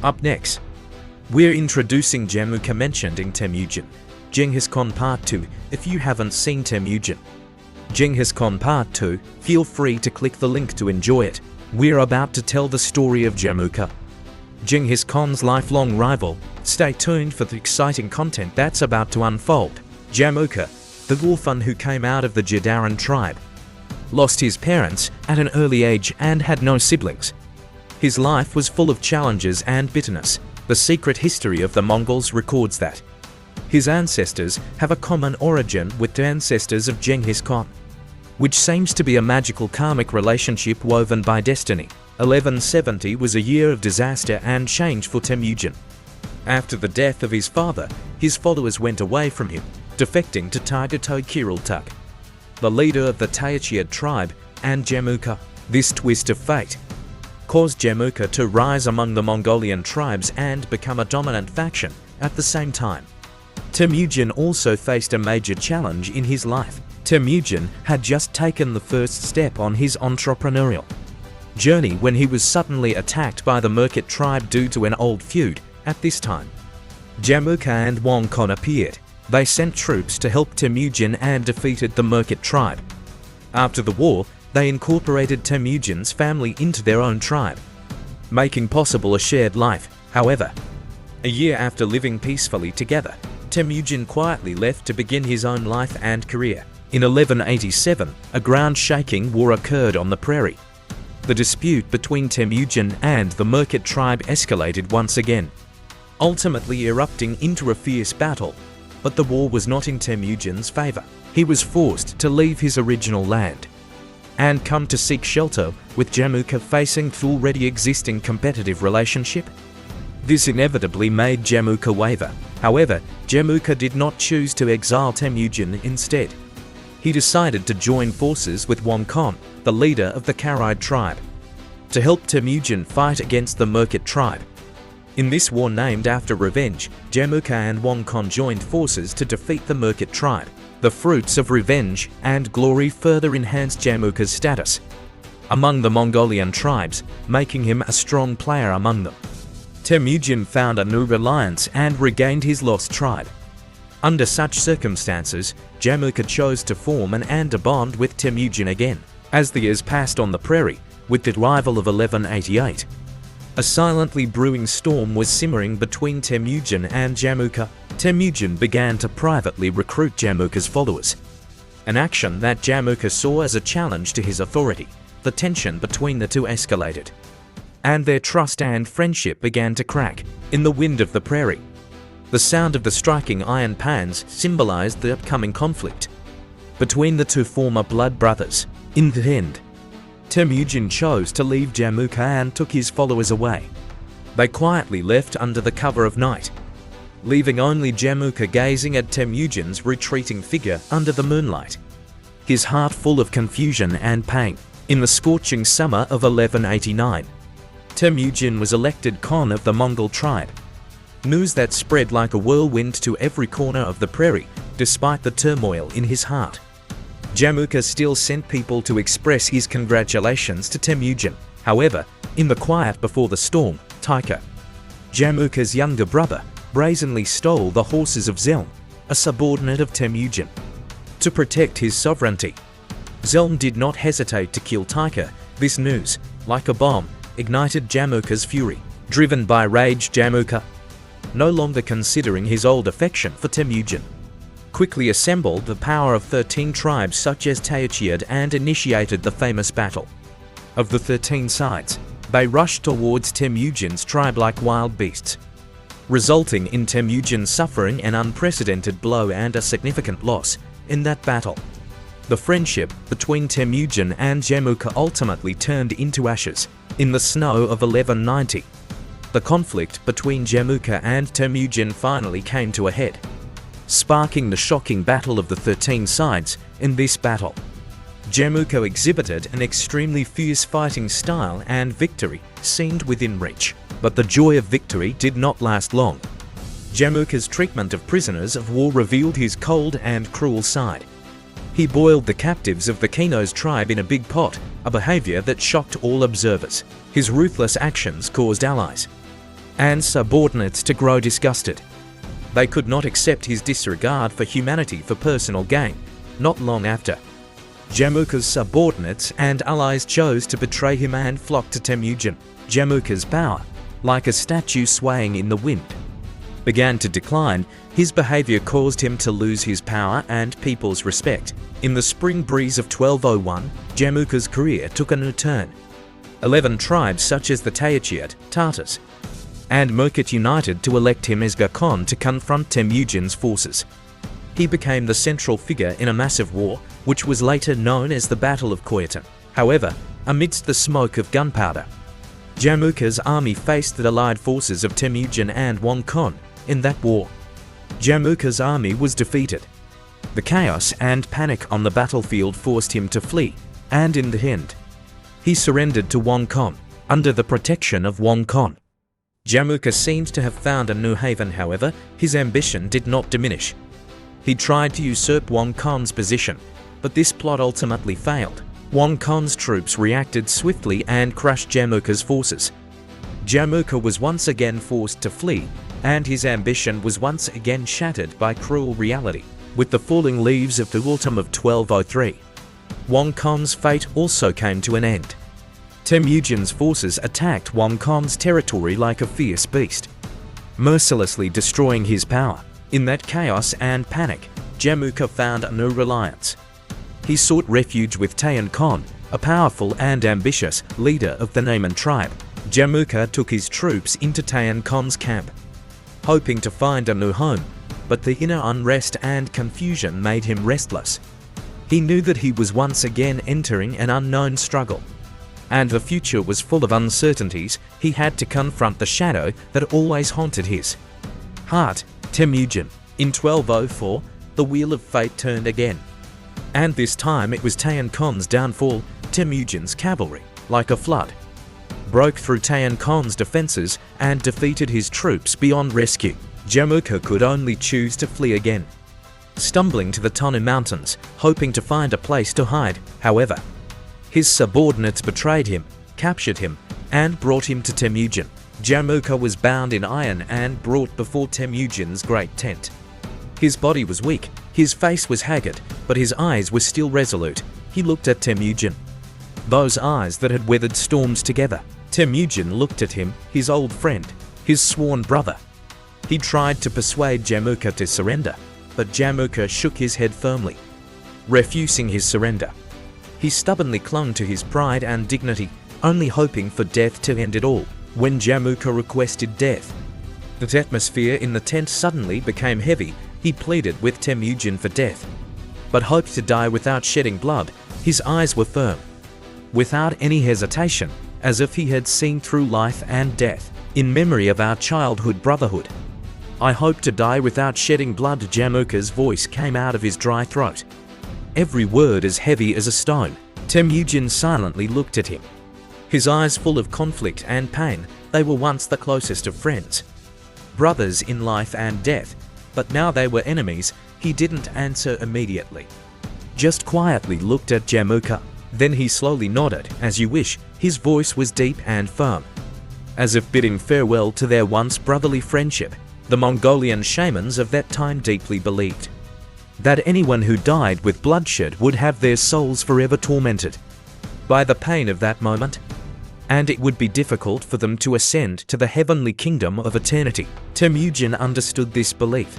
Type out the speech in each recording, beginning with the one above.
Up next, we're introducing Jamukha mentioned in Temujin, Genghis Khan Part 2. If you haven't seen Temujin, Genghis Khan Part 2, feel free to click the link to enjoy it. We're about to tell the story of Jamukha, Genghis Khan's lifelong rival. Stay tuned for the exciting content that's about to unfold. Jamukha, the orphan who came out of the Jadaran tribe, lost his parents at an early age and had no siblings. His life was full of challenges and bitterness. The secret history of the Mongols records that his ancestors have a common origin with the ancestors of Genghis Khan, which seems to be a magical karmic relationship woven by destiny. 1170 was a year of disaster and change for Temujin. After the death of his father, his followers went away from him, defecting to Kiril-Tuk, the leader of the Tayachid tribe, and Jamukha. This twist of fate caused Jamukha to rise among the Mongolian tribes and become a dominant faction. At the same time, Temujin also faced a major challenge in his life. Temujin had just taken the first step on his entrepreneurial journey when he was suddenly attacked by the Merkit tribe due to an old feud. At this time, Jamukha and Gur Khan appeared. They sent troops to help Temujin and defeated the Merkit tribe. After the war, they incorporated Temujin's family into their own tribe, making possible a shared life. However, a year after living peacefully together, Temujin quietly left to begin his own life and career. In 1187, a ground-shaking war occurred on the prairie. The dispute between Temujin and the Merkit tribe escalated once again, ultimately erupting into a fierce battle. But the war was not in Temujin's favor. He was forced to leave his original land and come to seek shelter with Jamukha facing the already existing competitive relationship. This inevitably made Jamukha waver. However, Jamukha did not choose to exile Temujin. Instead, he decided to join forces with Gur Khan, the leader of the Karai tribe, to help Temujin fight against the Merkit tribe. In this war named after revenge, Jamukha and Gur Khan joined forces to defeat the Merkit tribe. The fruits of revenge and glory further enhanced Jamukha's status among the Mongolian tribes, making him a strong player among them. Temujin found a new alliance and regained his lost tribe. Under such circumstances, Jamukha chose to form an bond with Temujin again. As the years passed on the prairie, with the arrival of 1188, a silently brewing storm was simmering between Temujin and Jamukha. Temujin began to privately recruit Jamukha's followers, an action that Jamukha saw as a challenge to his authority. The tension between the two escalated, and their trust and friendship began to crack. In the wind of the prairie, the sound of the striking iron pans symbolized the upcoming conflict between the two former blood brothers. In the end, Temujin chose to leave Jamukha and took his followers away. They quietly left under the cover of night, leaving only Jamukha gazing at Temujin's retreating figure under the moonlight, his heart full of confusion and pain. In the scorching summer of 1189, Temujin was elected Khan of the Mongol tribe. News that spread like a whirlwind to every corner of the prairie, despite the turmoil in his heart. Jamukha still sent people to express his congratulations to Temujin. However, in the quiet before the storm, Taika, Jamukha's younger brother, brazenly stole the horses of Zelm, a subordinate of Temujin, to protect his sovereignty. Zelm did not hesitate to kill Taika. This news, like a bomb, ignited Jamukha's fury. Driven by rage, Jamukha, no longer considering his old affection for Temujin, quickly assembled the power of 13 tribes such as Tayachid and initiated the famous Battle of the 13 Sides. They rushed towards Temujin's tribe like wild beasts, resulting in Temujin suffering an unprecedented blow and a significant loss in that battle. The friendship between Temujin and Jamukha ultimately turned into ashes. In the snow of 1190, the conflict between Jamukha and Temujin finally came to a head, sparking the shocking Battle of the 13 Sides. In this battle, Jamukha exhibited an extremely fierce fighting style and victory seemed within reach. But the joy of victory did not last long. Jamukha's treatment of prisoners of war revealed his cold and cruel side. He boiled the captives of the Kinos tribe in a big pot, a behavior that shocked all observers. His ruthless actions caused allies and subordinates to grow disgusted. They could not accept his disregard for humanity for personal gain. Not long after, Jamukha's subordinates and allies chose to betray him and flock to Temujin. Jamukha's power, like a statue swaying in the wind, began to decline. His behavior caused him to lose his power and people's respect. In the spring breeze of 1201, Jamukha's career took a new turn. 11 tribes such as the Taychiat, Tartars, and Murkit united to elect him as Gur Khan to confront Temujin's forces. He became the central figure in a massive war, which was later known as the Battle of Khoisan. However, amidst the smoke of gunpowder, Jamukha's army faced the allied forces of Temujin and Gur Khan. In that war, Jamukha's army was defeated. The chaos and panic on the battlefield forced him to flee, and in the end, he surrendered to Gur Khan under the protection of Gur Khan. Jamukha seems to have found a new haven. However, his ambition did not diminish. He tried to usurp Gur Khan's position, but this plot ultimately failed. Gur Khan's troops reacted swiftly and crushed Jamukha's forces. Jamukha was once again forced to flee, and his ambition was once again shattered by cruel reality. With the falling leaves of the autumn of 1203, Gur Khan's fate also came to an end. Temujin's forces attacked Gur Khan's territory like a fierce beast, mercilessly destroying his power. In that chaos and panic, Jamukha found a new reliance. He sought refuge with Tayan Khan, a powerful and ambitious leader of the Naiman tribe. Jamukha took his troops into Tayan Khan's camp, hoping to find a new home, but the inner unrest and confusion made him restless. He knew that he was once again entering an unknown struggle, and the future was full of uncertainties. He had to confront the shadow that always haunted his heart, Temujin. In 1204, the wheel of fate turned again, and this time it was Tayan Khan's downfall. Temujin's cavalry, like a flood, broke through Tayan Khan's defenses and defeated his troops beyond rescue. Jamukha could only choose to flee again, stumbling to the Tonu Mountains, hoping to find a place to hide. However, his subordinates betrayed him, captured him, and brought him to Temujin. Jamukha was bound in iron and brought before Temujin's great tent. His body was weak, his face was haggard, but his eyes were still resolute. He looked at Temujin, those eyes that had weathered storms together. Temujin looked at him, his old friend, his sworn brother. He tried to persuade Jamukha to surrender, but Jamukha shook his head firmly, refusing his surrender. He stubbornly clung to his pride and dignity, only hoping for death to end it all. When Jamukha requested death, the atmosphere in the tent suddenly became heavy. He pleaded with Temujin for death, but hoped to die without shedding blood. His eyes were firm, without any hesitation, as if he had seen through life and death. In memory of our childhood brotherhood, I hope to die without shedding blood. Jamukha's voice came out of his dry throat, every word as heavy as a stone. Temujin silently looked at him, his eyes full of conflict and pain. They were once the closest of friends, brothers in life and death, but now they were enemies. He didn't answer immediately, just quietly looked at Jamukha. Then he slowly nodded. "As you wish." His voice was deep and firm, as if bidding farewell to their once brotherly friendship. The Mongolian shamans of that time deeply believed that anyone who died with bloodshed would have their souls forever tormented by the pain of that moment, and it would be difficult for them to ascend to the heavenly kingdom of eternity. Temujin understood this belief,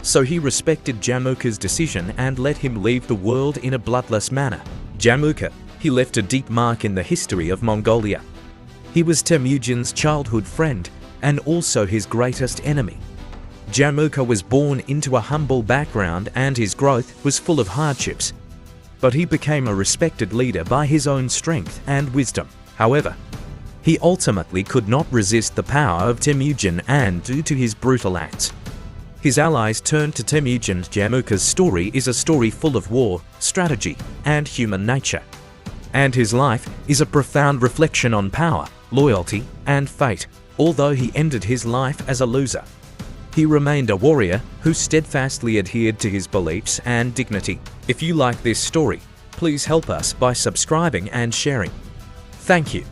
so he respected Jamukha's decision and let him leave the world in a bloodless manner. Jamukha, he left a deep mark in the history of Mongolia. He was Temujin's childhood friend and also his greatest enemy. Jamukha was born into a humble background and his growth was full of hardships, but he became a respected leader by his own strength and wisdom. However, he ultimately could not resist the power of Temujin, and due to his brutal acts, his allies turned to Temujin. Jamukha's story is a story full of war, strategy, and human nature, and his life is a profound reflection on power, loyalty, and fate. Although he ended his life as a loser, he remained a warrior who steadfastly adhered to his beliefs and dignity. If you like this story, please help us by subscribing and sharing. Thank you.